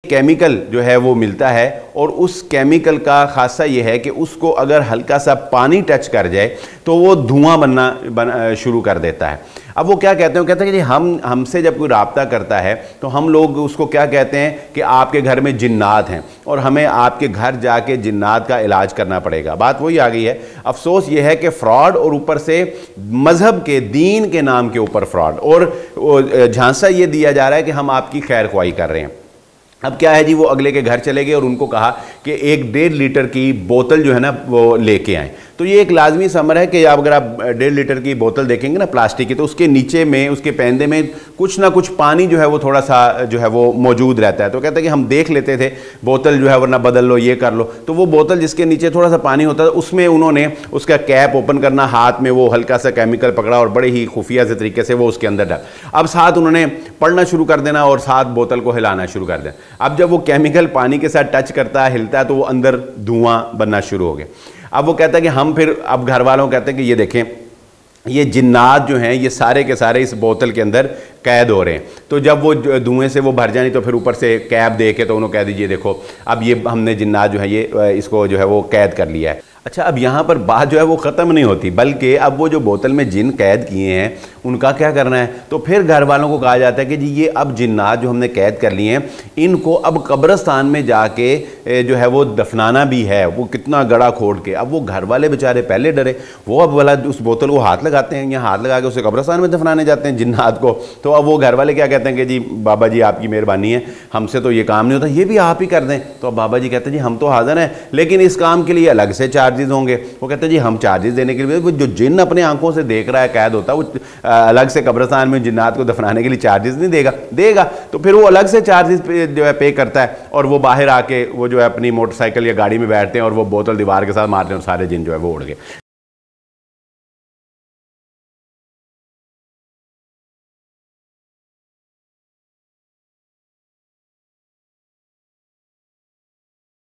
Chemical जो है वो मिलता है और उस केमिकल का खासा ये है कि उसको अगर हल्का सा पानी टच कर जाए तो वो धुआं बनना शुरू कर देता है। अब वो क्या कहते हैं, वो कहते हैं कि जी हमसे जब कोई राब्ता करता है तो हम लोग उसको क्या कहते हैं कि आपके घर में जिन्नात हैं और हमें आपके घर जाके जिन्नात का इलाज करना पड़ेगा। बात वही आ गई है। अफसोस ये है कि फ्रॉड और ऊपर से मज़हब के दीन के नाम के ऊपर फ्रॉड और झांसा ये दिया जा रहा है कि हम आपकी खैर ख्वाही कर रहे हैं। अब क्या है जी, वो अगले के घर चले गए और उनको कहा कि 1.5 लीटर की बोतल जो है ना वो लेके आएँ। तो ये एक लाजमी समर है कि अगर आप 1.5 लीटर की बोतल देखेंगे ना प्लास्टिक की, तो उसके नीचे में उसके पैंदे में कुछ ना कुछ पानी जो है वो थोड़ा सा जो है वो मौजूद रहता है। तो कहते हैं कि हम देख लेते थे बोतल जो है वरना बदल लो, ये कर लो। तो वो बोतल जिसके नीचे थोड़ा सा पानी होता था उसमें उन्होंने उसका कैप ओपन करना, हाथ में वो हल्का सा केमिकल पकड़ा और बड़े ही खुफिया से तरीके से वो उसके अंदर डाल। अब साथ उन्होंने पढ़ना शुरू कर देना और साथ बोतल को हिलाना शुरू कर देना। अब जब वो केमिकल पानी के साथ टच करता है, हिलता है, तो वो अंदर धुआं बनना शुरू हो गया। अब वो कहता है कि हम फिर अब घर वालों को कहते हैं कि ये देखें, ये जिन्नात जो हैं ये सारे के सारे इस बोतल के अंदर कैद हो रहे हैं। तो जब वो धुएं से वो भर जानी तो फिर ऊपर से कैप दे के तो उन्होंने कह दीजिए देखो अब ये हमने जिन्नात जो है ये इसको जो है वो कैद कर लिया है। अच्छा, अब यहाँ पर बात जो है वो ख़त्म नहीं होती, बल्कि अब वो जो बोतल में जिन कैद किए हैं उनका क्या करना है। तो फिर घर वालों को कहा जाता है कि जी ये अब जिन्नात जो हमने कैद कर लिए हैं इनको अब कब्रिस्तान में जाके जो है वो दफनाना भी है, वो कितना गड़ा खोद के। अब वो घर वाले बेचारे पहले डरे, वो अब वाला उस बोतल को हाथ लगाते हैं, यहाँ हाथ लगा के उसे कब्रिस्तान में दफनाने जाते हैं जिन्नात को। तो अब वो घर वाले क्या कहते हैं कि जी बाबा जी आपकी मेहरबानी है, हमसे तो ये काम नहीं होता, ये भी आप ही कर दें। तो अब बाबा जी कहते हैं जी हम तो हाजिर हैं, लेकिन इस काम के लिए अलग से चार्जेस होंगे। वो कहते हैं जी हम चार्जेस देने के लिए, जो जिन अपने आंखों से देख रहा है कैद होता है, वो अलग से कब्रिस्तान में जिन्नात को दफनाने के लिए चार्जेस नहीं देगा। तो फिर वो अलग से चार्जेस जो है पे करता है और वो बाहर आके वो जो है अपनी मोटरसाइकिल या गाड़ी में बैठते हैं और वो बोतल दीवार के साथ मारते हैं और सारे जिन जो है वो उड़ गए।